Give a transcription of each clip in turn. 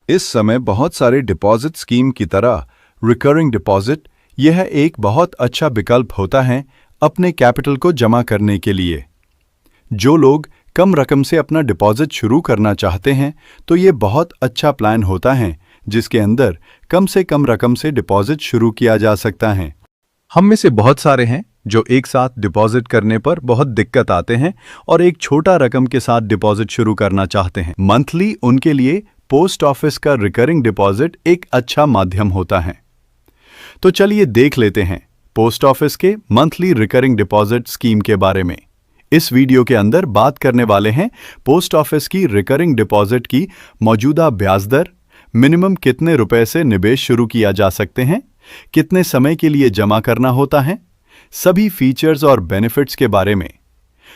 इस समय बहुत सारे डिपॉजिट स्कीम की तरह रिकरिंग डिपॉजिट यह एक बहुत अच्छा विकल्प होता है अपने कैपिटल को जमा करने के लिए। जो लोग कम रकम से अपना डिपॉजिट शुरू करना चाहते हैं तो ये बहुत अच्छा प्लान होता है जिसके अंदर कम से कम रकम से डिपॉजिट शुरू किया जा सकता है। हम में से बहुत सारे हैं जो एक साथ डिपॉजिट करने पर बहुत दिक्कत आते हैं और एक छोटा रकम के साथ डिपॉजिट शुरू करना चाहते हैं। मंथली उनके लिए पोस्ट ऑफिस का रिकरिंग डिपॉजिट एक अच्छा माध्यम होता है। तो चलिए देख लेते हैं पोस्ट ऑफिस के मंथली रिकरिंग डिपॉजिट स्कीम के बारे में। इस वीडियो के अंदर बात करने वाले हैं पोस्ट ऑफिस की रिकरिंग डिपॉजिट की मौजूदा ब्याज दर, मिनिमम कितने रुपए से निवेश शुरू किया जा सकते हैं, कितने समय के लिए जमा करना होता है, सभी फीचर्स और बेनिफिट्स के बारे में।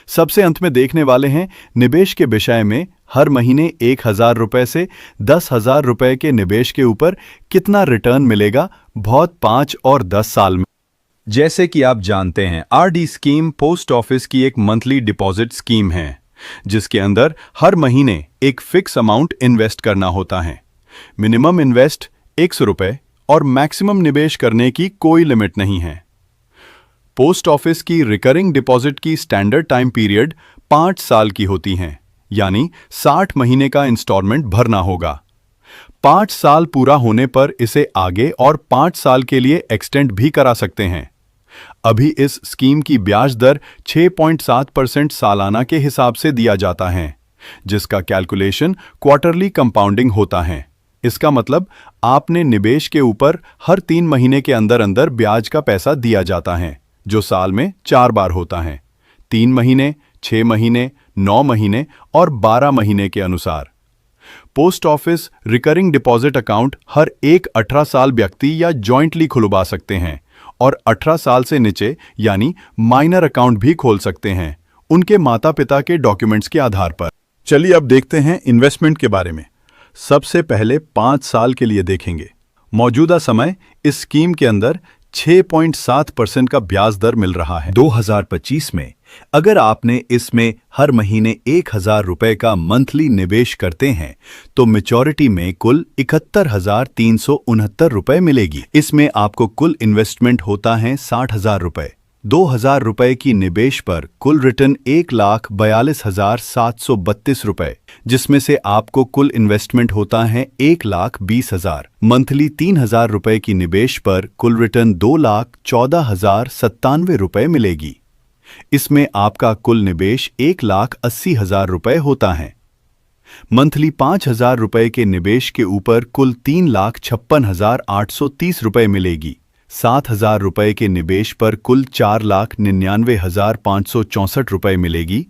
सबसे अंत में देखने वाले हैं निवेश के विषय में हर महीने 1000 रुपए से 10,000 रुपए के निवेश के ऊपर कितना रिटर्न मिलेगा बहुत 5 और 10 साल में। जैसे कि आप जानते हैं आरडी स्कीम पोस्ट ऑफिस की एक मंथली डिपॉजिट स्कीम है जिसके अंदर हर महीने एक फिक्स अमाउंट इन्वेस्ट करना होता है। मिनिमम इन्वेस्ट 100 रुपए और मैक्सिमम निवेश करने की कोई लिमिट नहीं है। पोस्ट ऑफिस की रिकरिंग डिपॉजिट की स्टैंडर्ड टाइम पीरियड 5 साल की होती हैं, यानी 60 महीने का इंस्टॉलमेंट भरना होगा। 5 साल पूरा होने पर इसे आगे और 5 साल के लिए एक्सटेंड भी करा सकते हैं। अभी इस स्कीम की ब्याज दर 6.7% सालाना के हिसाब से दिया जाता है, जिसका कैलकुलेशन क्वार्टरली कंपाउंडिंग होता है। इसका मतलब आपने निवेश के ऊपर हर 3 महीने के अंदर अंदर ब्याज का पैसा दिया जाता है, जो साल में 4 बार होता है, 3 महीने, 6 महीने, 9 महीने और 12 महीने के अनुसार। Post office recurring deposit account हर एक 18 साल व्यक्ति या जॉइंटली खुलवा सकते हैं और 18 साल से नीचे यानी माइनर अकाउंट भी खोल सकते हैं उनके माता पिता के डॉक्यूमेंट्स के आधार पर। चलिए अब देखते हैं इन्वेस्टमेंट के बारे में। सबसे पहले 5 साल के लिए देखेंगे। मौजूदा समय इस स्कीम के अंदर 6.7% का ब्याज दर मिल रहा है। 2025 में अगर आपने इसमें हर महीने 1000 रुपए का मंथली निवेश करते हैं तो मैच्योरिटी में कुल 71,369 रुपए मिलेगी। इसमें आपको कुल इन्वेस्टमेंट होता है 60,000 रुपए। 2,000 रुपए की निवेश पर कुल रिटर्न 1,42,732 रुपए, जिसमें से आपको कुल इन्वेस्टमेंट होता है 1,20,000। मंथली 3,000 रुपए की निवेश पर कुल रिटर्न 2,14,097 रुपए मिलेगी। इसमें आपका कुल निवेश 1,80,000 रुपए होता है। मंथली 5,000 रुपए के निवेश के ऊपर कुल 3,56,830 रुपए मिलेगी। 7,000 रुपए के निवेश पर कुल 4,99,564 रुपए मिलेगी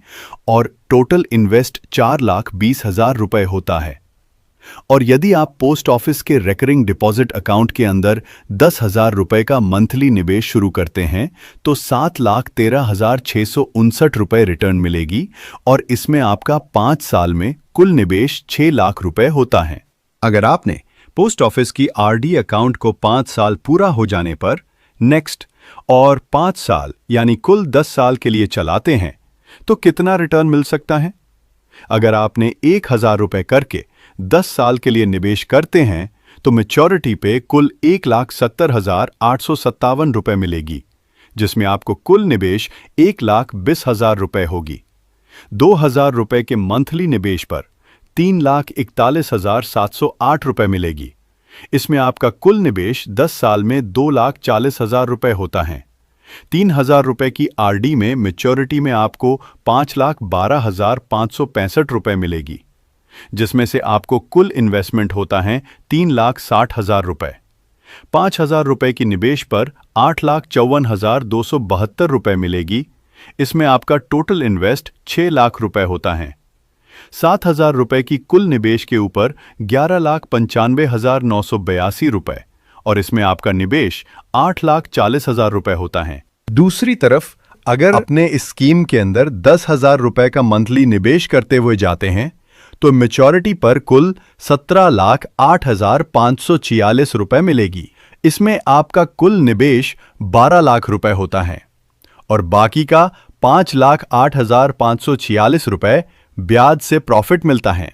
और टोटल इन्वेस्ट 4,20,000 रुपए होता है। और यदि आप पोस्ट ऑफिस के रिकरिंग डिपॉजिट अकाउंट के अंदर 10,000 रुपए का मंथली निवेश शुरू करते हैं तो 7,13,659 रुपए रिटर्न मिलेगी और इसमें आपका 5 साल में कुल निवेश 6 लाख रुपए होता है। अगर आपने पोस्ट ऑफिस की आरडी अकाउंट को 5 साल पूरा हो जाने पर नेक्स्ट और 5 साल यानी कुल 10 साल के लिए चलाते हैं तो कितना रिटर्न मिल सकता है? अगर आपने 1,000 रुपए करके 10 साल के लिए निवेश करते हैं तो मैच्योरिटी पे कुल 1,70,857 रुपए मिलेगी, जिसमें आपको कुल निवेश 1,20,000 रुपए होगी। 2,000 रुपए के मंथली निवेश पर 3,41,708 रुपए मिलेगी। इसमें आपका कुल निवेश 10 साल में 2,40,000 रुपए होता है। 3,000 रुपए की आरडी में मैच्योरिटी में आपको 5,12,565 रुपए मिलेगी, जिसमें से आपको कुल इन्वेस्टमेंट होता है 3,60,000 रुपए। 5,000 रुपए की निवेश पर 8,54,272 रुपए मिलेगी। इसमें आपका टोटल इन्वेस्ट 6 लाख रुपए होता है। 7,000 रुपए की कुल निवेश के ऊपर 11,95,982 रुपए और इसमें आपका निवेश 8,40,000 रुपए होता है। दूसरी तरफ अगर अपने इस स्कीम के अंदर 10,000 रुपए का मंथली निवेश करते हुए जाते हैं तो मैच्योरिटी पर कुल 17,08,546 रुपए मिलेगी। इसमें आपका कुल निवेश 12 लाख रुपए होता है और बाकी का 5,08,546 रुपए ब्याज से प्रॉफिट मिलता है।